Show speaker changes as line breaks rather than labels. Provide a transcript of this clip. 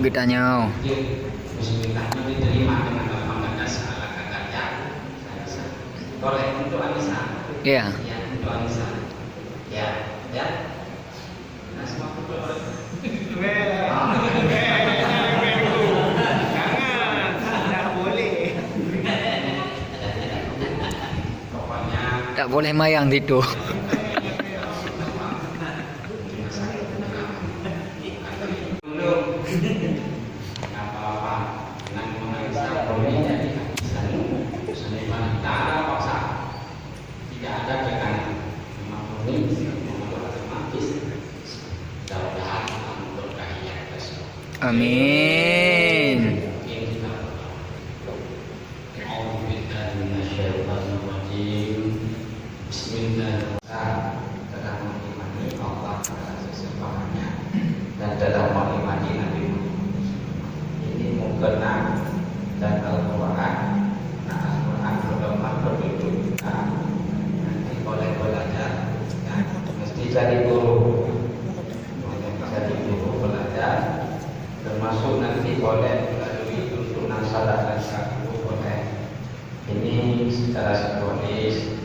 Getanya.
Bismillahnya diterima dengan lapang dada segala kakaknya. Boleh untuk Anissa.
Iya.
Ya, untuk Anissa. Ya, ya. Nah, semua kumpul.
Tak boleh mayang gitu. Amin.
Dan dalam mengimani Nabi ini mukena dan Al-Quran. Nah, Al-Quran berdoa berduduk. Nah, nanti boleh belajar. Nah, mesti cari guru. Boleh cari guru belajar. Termasuk nanti boleh melalui tuntunan salah dan satu boleh. Ini secara simbolis